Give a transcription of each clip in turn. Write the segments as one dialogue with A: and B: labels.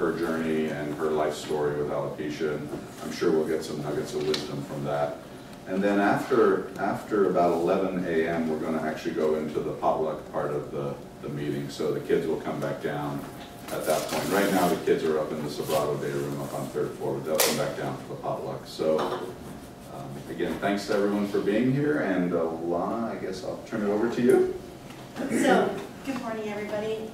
A: her journey and her life story with alopecia, and I'm sure we'll get some nuggets of wisdom from that. And then after about 11 a.m., we're going to actually go into the potluck part of the meeting, so the kids will come back down at that point. Right now the kids are up in the Sobrato Day room up on 3rd floor, but they'll come back down for the potluck. So again, thanks to everyone for being here, and Alanna, I guess I'll turn it over to you.
B: So, good morning everybody.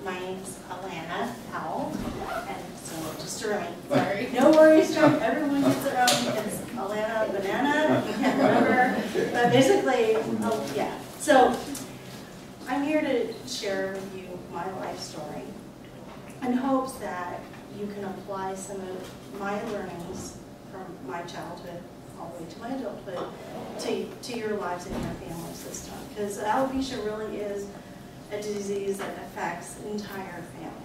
B: My name's Alanna Powell, and so just to remind, sorry, no worries, John, everyone gets it wrong. It's Alanna Banana, you can't remember, but basically, yeah. So, I'm here to share with you my life story in hopes that you can apply some of my learnings from my childhood all the way to my adulthood to your lives and your family system. Because alopecia really is a disease that affects the entire family.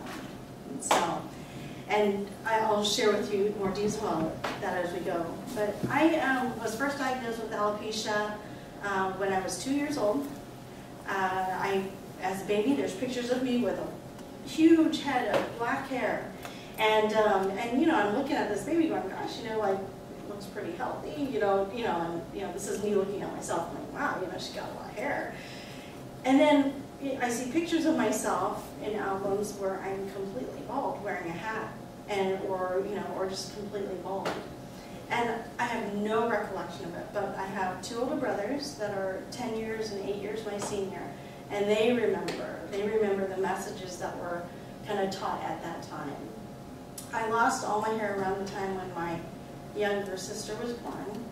B: And I'll share with you more detail that as we go. But I was first diagnosed with alopecia when I was 2 years old. As a baby, there's pictures of me with a huge head of black hair, and you know, I'm looking at this baby going, gosh, you know, like it looks pretty healthy, and this is me looking at myself, I'm like, wow, you know, she's got a lot of hair. And then I see pictures of myself in albums where I'm completely bald, wearing a hat, or just completely bald. And I have no recollection of it, but I have 2 older brothers that are 10 years and 8 years my senior, and they remember the messages that were kind of taught at that time. I lost all my hair around the time when my younger sister was born.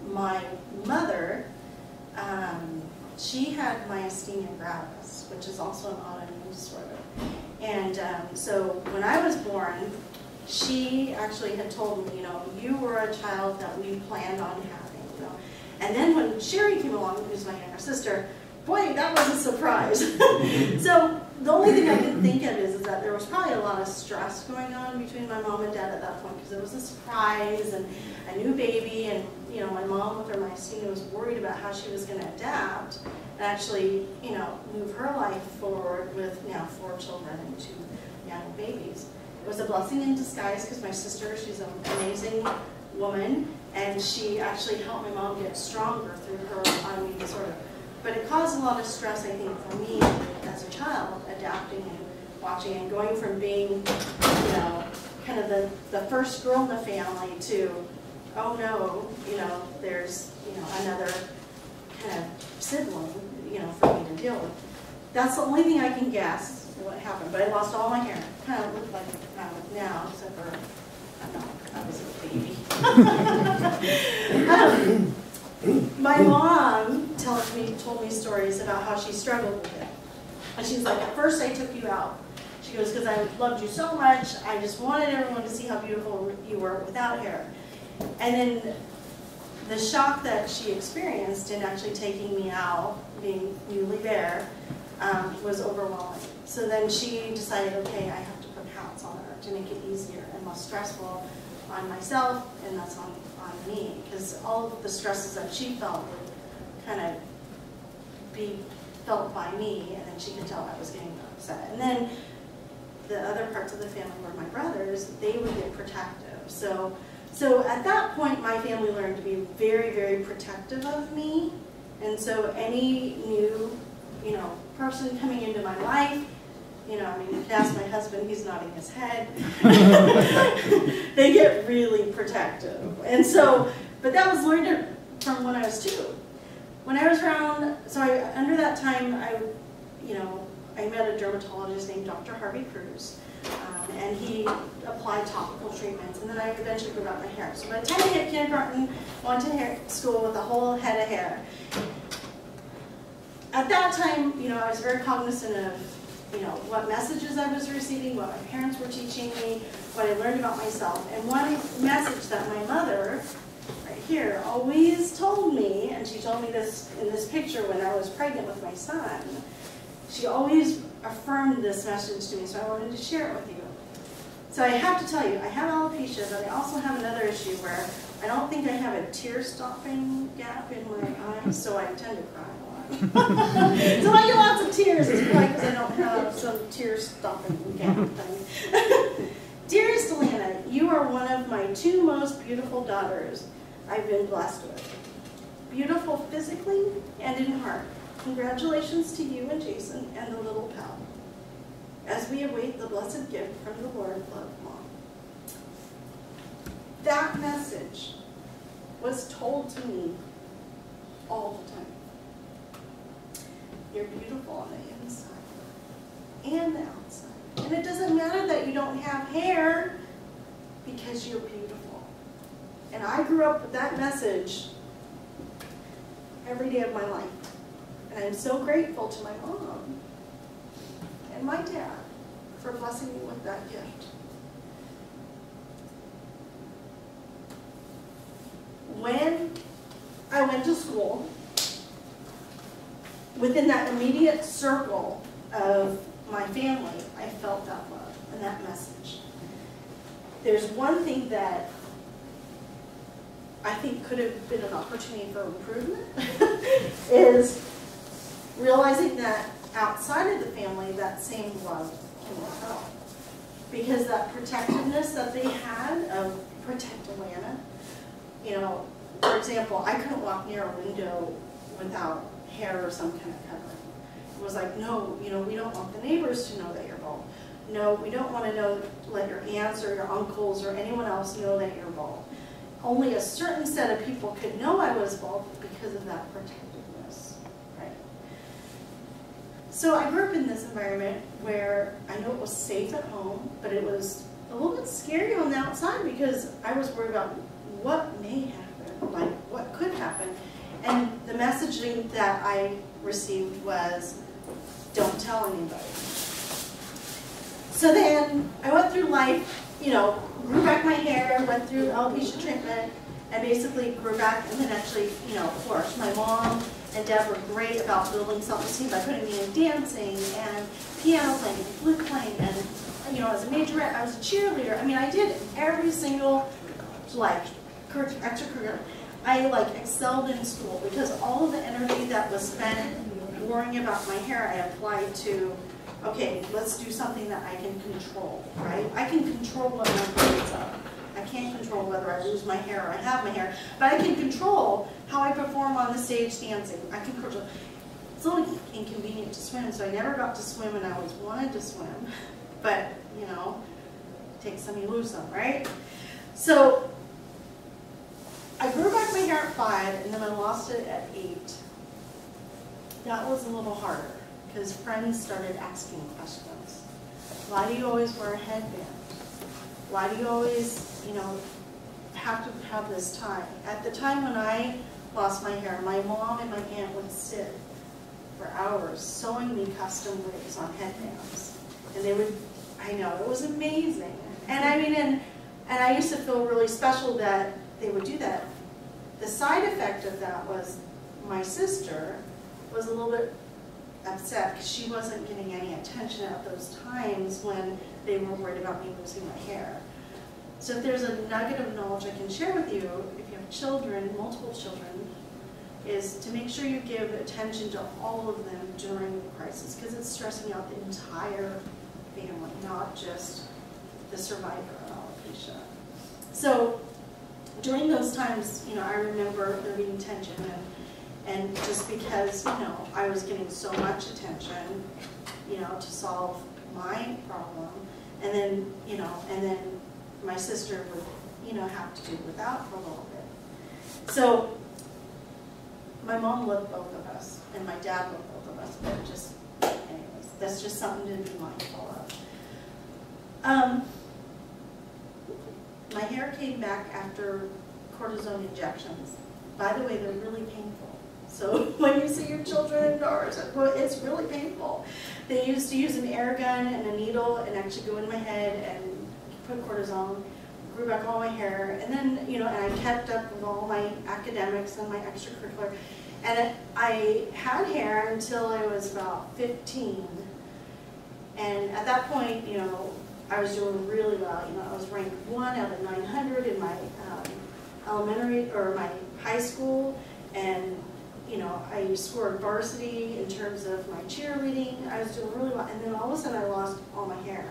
B: My mother, she had myasthenia gravis, which is also an autoimmune disorder. And so when I was born, she actually had told me, you know, you were a child that we planned on having, you know. And then when Sherry came along, who's my younger sister, boy, that was a surprise. So the only thing I can think of is that there was probably a lot of stress going on between my mom and dad at that point, because it was a surprise and a new baby, and you know, my mom with her myasthenia was worried about how she was going to adapt and actually, you know, move her life forward with now 4 children and 2 young babies. It was a blessing in disguise because my sister, she's an amazing woman, and she actually helped my mom get stronger through her autoimmune disorder. But it caused a lot of stress, I think, for me as a child, adapting and watching and going from being, you know, kind of the first girl in the family to, oh no, you know, there's, you know, another kind of sibling, you know, for me to deal with. That's the only thing I can guess what happened. But I lost all my hair. Kind of looked like now, except for I was a baby. My mom told me stories about how she struggled with it. And she's like, at first I took you out. She goes, because I loved you so much, I just wanted everyone to see how beautiful you were without hair. And then the shock that she experienced in actually taking me out, being newly bare, was overwhelming. So then she decided, okay, I have to put hats on her to make it easier and less stressful on myself, and that's on me, because all of the stresses that she felt would kind of be felt by me, and then she could tell I was getting upset. And then the other parts of the family were my brothers, they would get protective. So at that point, my family learned to be very, very protective of me, and so any new, you know, person coming into my life, you know, I mean, you can ask my husband, he's nodding his head. They get really protective. And so, but that was learned from when I was 2. When I was around, under that time, I met a dermatologist named Dr. Harvey Cruz, and he applied topical treatments, and then I eventually grew out my hair. So by the time I hit kindergarten, went to school with a whole head of hair. At that time, you know, I was very cognizant of, you know, what messages I was receiving, what my parents were teaching me, what I learned about myself. And one message that my mother, right here, always told me, and she told me this in this picture when I was pregnant with my son, she always affirmed this message to me, so I wanted to share it with you. So I have to tell you, I have alopecia, but I also have another issue where I don't think I have a tear-stopping gap in my eyes, so I tend to cry a lot. So I get lots of tears. It's probably because I don't have some tear-stopping thing. Dearest Alanna, you are one of my two most beautiful daughters I've been blessed with. Beautiful physically and in heart. Congratulations to you and Jason and the little pal, as we await the blessed gift from the Lord, love, Mom. That message was told to me all the time. You're beautiful on the inside and the outside. And it doesn't matter that you don't have hair, because you're beautiful. And I grew up with that message every day of my life. And I'm so grateful to my mom and my dad for blessing me with that gift. When I went to school, within that immediate circle of my family, I felt that love and that message. There's one thing that I think could have been an opportunity for improvement is realizing that outside of the family, that same love can help. Because that protectiveness that they had of protect Alanna, you know, for example, I couldn't walk near a window without hair or some kind of covering. It was like, no, you know, we don't want the neighbors to know that you're bald. No, we don't want to know, let your aunts or your uncles or anyone else know that you're bald. Only a certain set of people could know I was bald because of that protectiveness, right? So I grew up in this environment where I know it was safe at home, but it was a little bit scary on the outside because I was worried about what may happen, like what could happen. And the messaging that I received was, don't tell anybody. So then I went through life, you know, grew back my hair, went through alopecia treatment, and basically grew back and then actually, you know, flourished. My mom and dad were great about building self-esteem by putting me in dancing and piano playing and flute playing and, you know, as a majorette, I was a cheerleader. I mean, I did every single, like, extracurricular. I, like, excelled in school because all of the energy that was spent worrying about my hair, I applied to, okay, let's do something that I can control, right? I can control what my grades are. I can't control whether I lose my hair or I have my hair, but I can control how I perform on the stage dancing. I can control. It's a little inconvenient to swim, so I never got to swim, and I always wanted to swim. But, you know, take some, you lose some, right? So I grew back my hair at 5, and then I lost it at 8. That was a little harder, because friends started asking questions. Why do you always wear a headband? Why do you always, you know, have to have this tie? At the time when I lost my hair, my mom and my aunt would sit for hours sewing me custom wigs on headbands. And they would, I know, it was amazing. And I mean, and I used to feel really special that they would do that. The side effect of that was my sister was a little bit upset because she wasn't getting any attention at those times when they were worried about me losing my hair. So if there's a nugget of knowledge I can share with you, if you have children, multiple children, is to make sure you give attention to all of them during the crisis, because it's stressing out the entire family, not just the survivor of alopecia. So during those times, you know, I remember there being tension, and just because, you know, I was getting so much attention, you know, to solve my problem, and then, you know, and then my sister would, you know, have to do without for a little bit. So my mom loved both of us, and my dad loved both of us, but just, anyways, that's just something to be mindful of. My hair came back after cortisone injections. By the way, they're really painful. So when you see your children, it's really painful. They used to use an air gun and a needle and actually go in my head and put cortisone, grew back all my hair, and then, you know, and I kept up with all my academics and my extracurricular. And I had hair until I was about 15. And at that point, you know, I was doing really well. You know, I was ranked 1 out of 900 in my elementary, or my high school, and you know, I scored varsity in terms of my cheerleading. I was doing really well, and then all of a sudden I lost all my hair.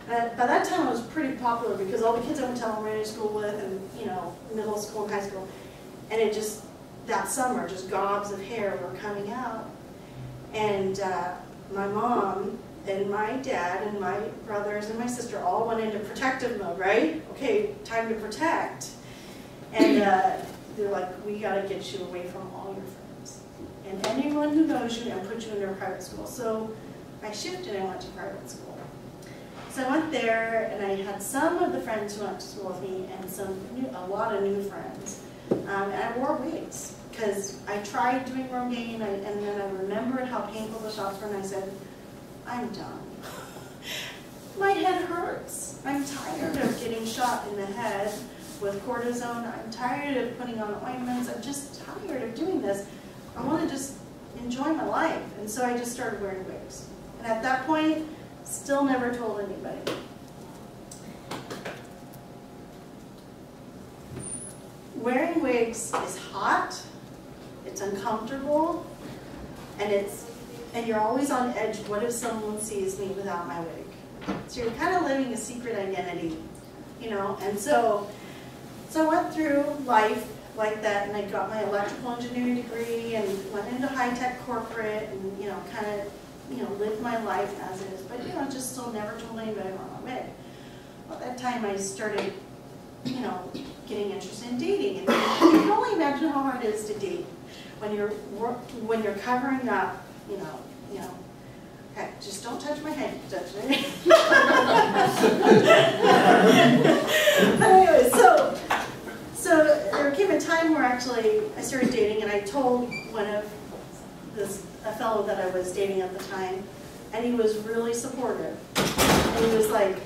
B: By that time I was pretty popular because all the kids I went to elementary school with, and you know, middle school and high school, and it just, that summer, just gobs of hair were coming out. And my mom and my dad and my brothers and my sister all went into protective mode, right? Okay, time to protect. And they're like, we gotta get you away from all your friends and anyone who knows you and put you into a private school. So I shifted and went to private school. So I went there and I had some of the friends who went to school with me and a lot of new friends. And I wore wigs because I tried doing Rogaine and then I remembered how painful the shots were and I said, I'm done. My head hurts. I'm tired of getting shot in the head with cortisone. I'm tired of putting on ointments. I'm just tired of doing this. I want to just enjoy my life. And so I just started wearing wigs. And at that point, still never told anybody. Wearing wigs is hot, it's uncomfortable, and you're always on edge. What if someone sees me without my wig? So you're kind of living a secret identity, you know. And so I went through life like that, and I got my electrical engineering degree and went into high-tech corporate, and you know, kind of, you know, lived my life as is. But you know, just still never told anybody about my wig. Well, at that time, I started, you know, getting interested in dating, and you can only imagine how hard it is to date when you're covering up, you know. Okay, just don't touch my head, you touch me. Anyway, so there came a time where actually I started dating, and I told a fellow that I was dating at the time, and he was really supportive. And he was like,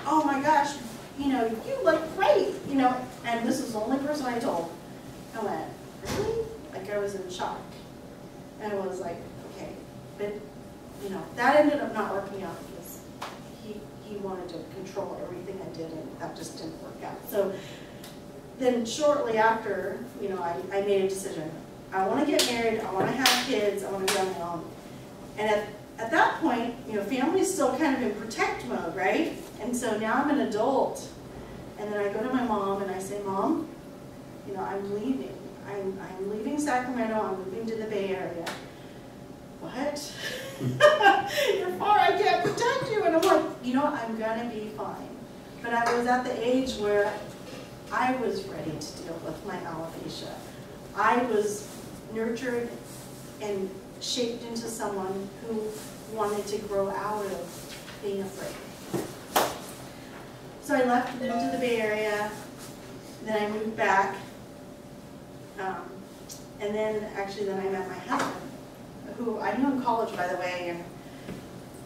B: oh my gosh, you know, you look great, you know, and this was the only person I told. I went, really? Like I was in shock. And I was like, okay, but, you know, that ended up not working out because he wanted to control everything I did, and that just didn't work out. So then shortly after, you know, I made a decision. I want to get married, I want to have kids, I want to be on my own. And at that point, you know, family's still kind of in protect mode, right? And so now I'm an adult, and then I go to my mom and I say, Mom, you know, I'm leaving. I'm leaving Sacramento, I'm moving to the Bay Area. What? You're far, I can't protect you. And I'm like, you know, I'm gonna be fine. But I was at the age where I was ready to deal with my alopecia. I was nurtured and shaped into someone who wanted to grow out of being afraid. So I left, moved to the Bay Area, then I moved back, and then actually I met my husband, who I knew in college, by the way, and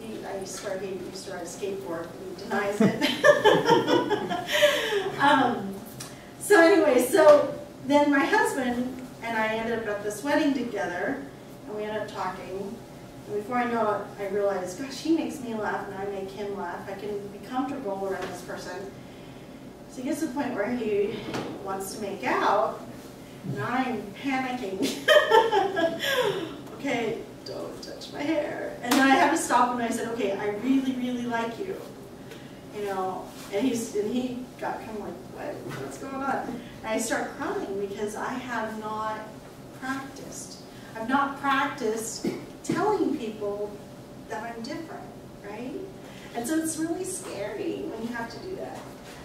B: he used to ride a skateboard, he denies it. So anyway, so then my husband and I ended up at this wedding together, and we ended up talking. And before I know it, I realized, gosh, he makes me laugh and I make him laugh. I can be comfortable around this person. So he gets to the point where he wants to make out, and I'm panicking. Okay, don't touch my hair. And then I had to stop him and I said, okay, I really, really like you. You know, and he got kind of like, what's going on? And I start crying because I have not practiced. I've not practiced telling people that I'm different, right? And so it's really scary when you have to do that.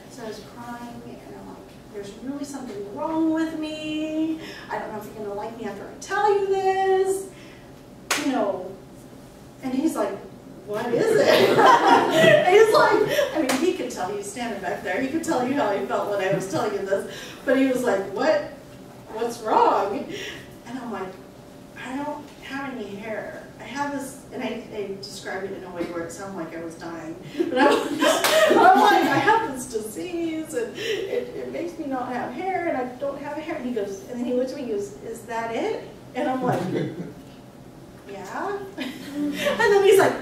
B: So I was crying, and I'm like, there's really something wrong with me. I don't know if you're gonna like me after I tell you this. You know, and he's like, what is it? And he's like, I mean, he could tell you standing back there, he could tell you how he felt when I was telling you this, but he was like, what's wrong? And I'm like, I don't have any hair. I have this, and I described it in a way where it sounded like I was dying. But I'm like, I have this disease, and it makes me not have hair, and I don't have hair. And he goes, and then he looks at me and goes, is that it? And I'm like, yeah. And then he's like,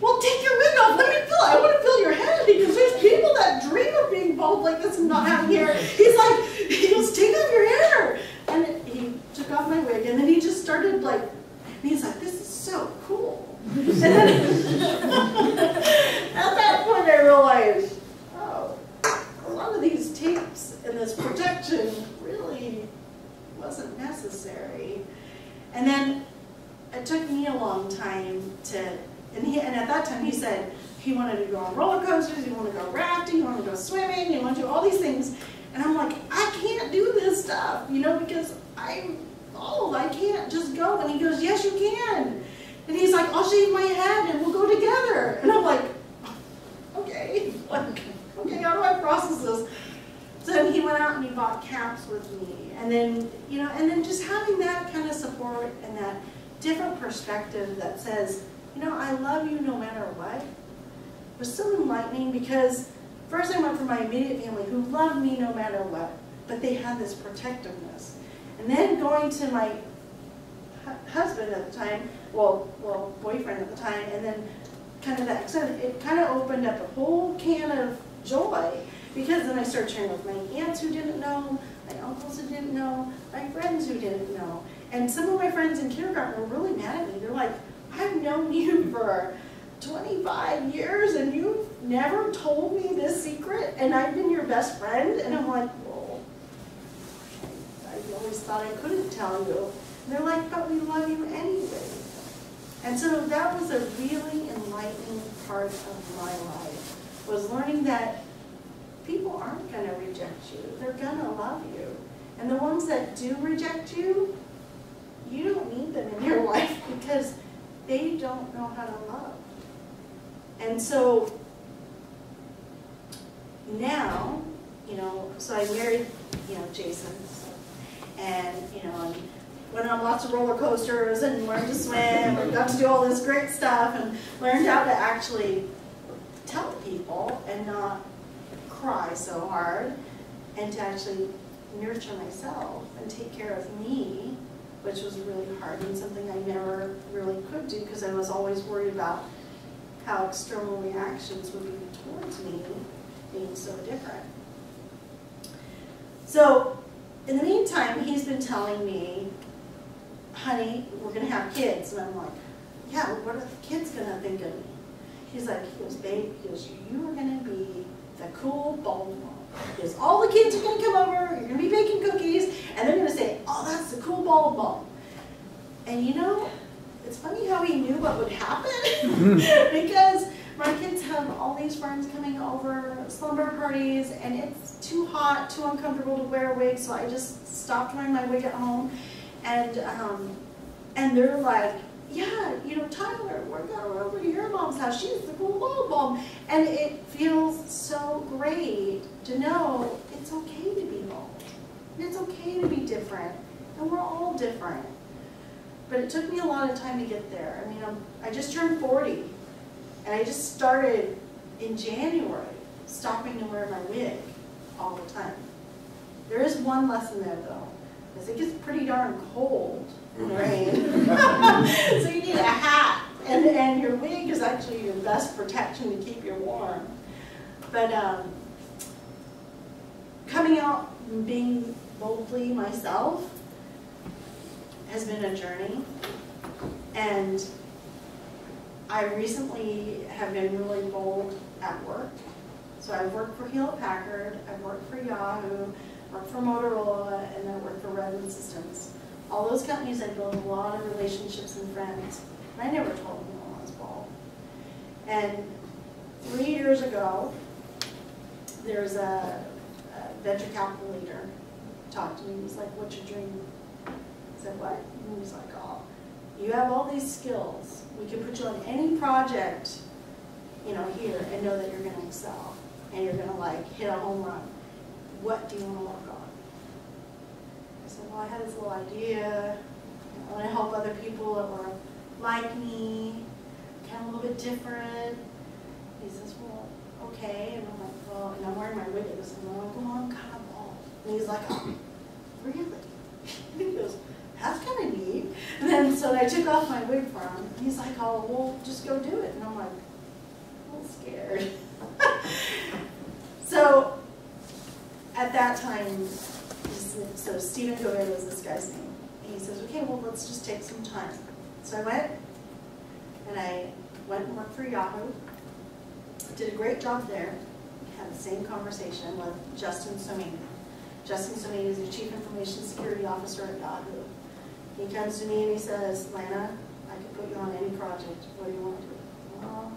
B: well, take your wig off, let me feel it. I want to feel your head, because there's people that dream of being bald like this and not having hair. He's like, he goes, take off your hair. And he took off my wig, and then that time he said he wanted to go on roller coasters, he wanted to go rafting, he wanted to go swimming, he wanted to do all these things. And I'm like, I can't do this stuff, you know, because I'm old, I can't just go. And he goes, yes, you can. And he's like, I'll shave my head and we'll go together. And I'm like, okay, okay, how do I process this? So he went out and he bought caps with me. And then, you know, and then just having that kind of support and that different perspective that says, you know, I love you no matter what, was so enlightening, because first I went for my immediate family who loved me no matter what, but they had this protectiveness. And then going to my husband at the time, well, boyfriend at the time, and then kind of that, so it kind of opened up a whole can of joy, because then I started sharing with my aunts who didn't know, my uncles who didn't know, my friends who didn't know. And some of my friends in kindergarten were really mad at me. They're like, I've known you for 25 years and you've never told me this secret, and I've been your best friend. And I'm like, well, I always thought I couldn't tell you. And they're like, but we love you anyway. And so that was a really enlightening part of my life, was learning that people aren't going to reject you. They're going to love you. And the ones that do reject you, you don't need them in your life, because they don't know how to love. And so now, you know, so I married, you know, Jason, and, you know, and went on lots of roller coasters and learned to swim and got to do all this great stuff, and learned how to actually tell people and not cry so hard, and to actually nurture myself and take care of me, which was really hard and something I never really could do, because I was always worried about how external reactions would be towards me being so different. So in the meantime, he's been telling me, honey, we're going to have kids. And I'm like, yeah, what are the kids going to think of me? He's like, he goes, babe, he goes, you are going to be the cool bald mom. Because all the kids are going to come over, you're going to be baking cookies, and they're going to say, oh, that's the cool bald mom. And you know, it's funny how he knew what would happen, because my kids have all these friends coming over, slumber parties, and it's too hot, too uncomfortable to wear a wig, so I just stopped wearing my wig at home. And they're like, yeah, you know, Tyler, we're going over to your mom's house. She's the cool bald mom. And it feels so great to know it's okay to be bald. And it's okay to be different. And we're all different. But it took me a lot of time to get there. I mean, I just turned 40. And I just started in January stopping to wear my wig all the time. There is one lesson there, though. Because it gets pretty darn cold in the rain. So you need a hat. And your wig is actually your best protection to keep you warm. But coming out and being boldly myself has been a journey. And I recently have been really bold at work. So I've worked for Hewlett-Packard, I've worked for Yahoo, worked for Motorola, and then worked for Redmond Systems. All those companies I built a lot of relationships and friends. And I never told anyone I was bald. And 3 years ago, there's a venture capital leader talked to me. He's like, what's your dream? I said, what? And he's like, oh, you have all these skills. We can put you on any project, you know, here, and know that you're going to excel. And you're going to, like, hit a home run. What do you want to work on? I said, well, I had this little idea. I want to help other people that were like me, kind of a little bit different. He says, well, okay. And I'm like, well, and I'm wearing my wig. And I'm like, well, I'm kind of bald. And he's like, oh, really? He goes, that's kind of neat. And then so I took off my wig for him. And he's like, oh, well, just go do it. And I'm like, a little scared. So at that time, so Stephen Govey was this guy's name. And he says, okay, well, let's just take some time. So I went and worked for Yahoo. Did a great job there. Had the same conversation with Justin Somini. Justin Somini is the Chief Information Security Officer at Yahoo. He comes to me and he says, Lana, I could put you on any project. What do you want to do? Well,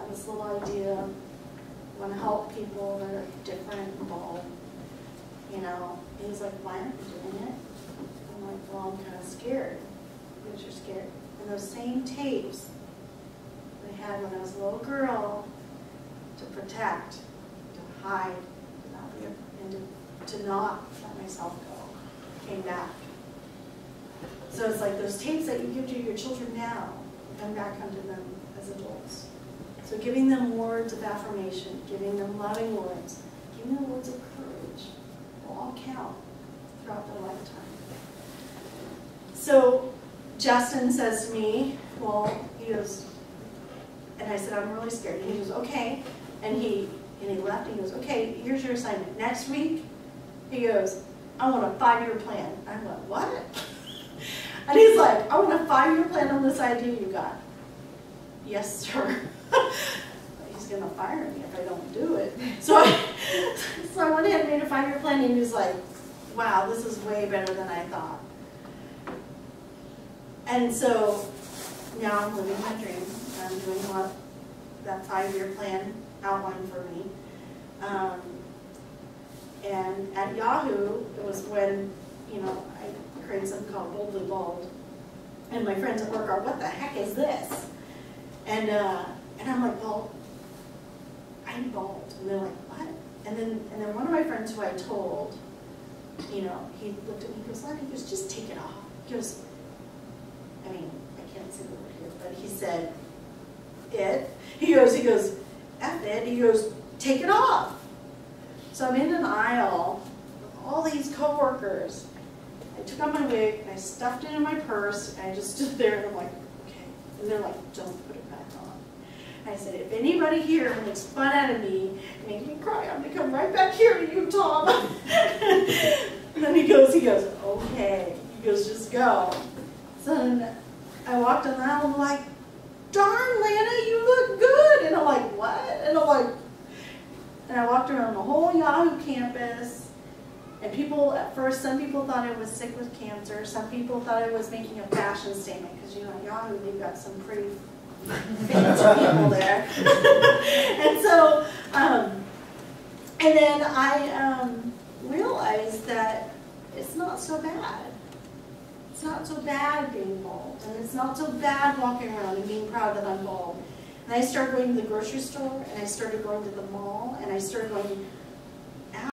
B: got this little idea, want to help people that are different and bald, you know. And he's like, why aren't you doing it? I'm like, well, I'm kind of scared. Because you're scared. And those same tapes they had when I was a little girl to protect, to hide, to not be, and to not let myself go, came back. So it's like those tapes that you give to your children now, come back unto them as adults. So giving them words of affirmation, giving them loving words, giving them words of courage will all count throughout their lifetime. So Justin says to me, well, he goes, and I said, I'm really scared. And he goes, okay. And he left and he goes, okay, here's your assignment. Next week, he goes, I want a 5-year plan. I went, what? And he's like, I want a 5-year plan on this idea you got. Yes, sir. He's going to fire me if I don't do it. So I went ahead and made a 5-year plan, and he was like, wow, this is way better than I thought. And so now I'm living my dream. I'm doing what that 5-year plan outlined for me. And at Yahoo, it was when, you know, I created something called Boldly Bald. And my friends at work are, what the heck is this? And I'm like, well, I'm bald. And they're like, what? And then one of my friends who I told, you know, he looked at me, he goes, Alanna, he goes, just take it off. He goes, I mean, I can't say the word here, but he said, it. He goes, F it. He goes, take it off. So I'm in an aisle with all these coworkers. I took out my wig, and I stuffed it in my purse, and I just stood there, and I'm like, okay. And they're like, don't put it back on. And I said, if anybody here makes fun out of me, makes me cry, I'm going to come right back here to you, Tom. And then he goes, okay. He goes, just go. So then I walked on the aisle, and I'm like, darn, Lana, you look good. And I'm like, what? And I'm like, and I walked around the whole Yahoo campus, and people, at first, some people thought I was sick with cancer. Some people thought I was making a fashion statement, because, you know, at Yahoo, they've got some pretty fancy people there. And so, and then I realized that it's not so bad. It's not so bad being bald, and it's not so bad walking around and being proud that I'm bald. And I started going to the grocery store, and I started going to the mall, and I started going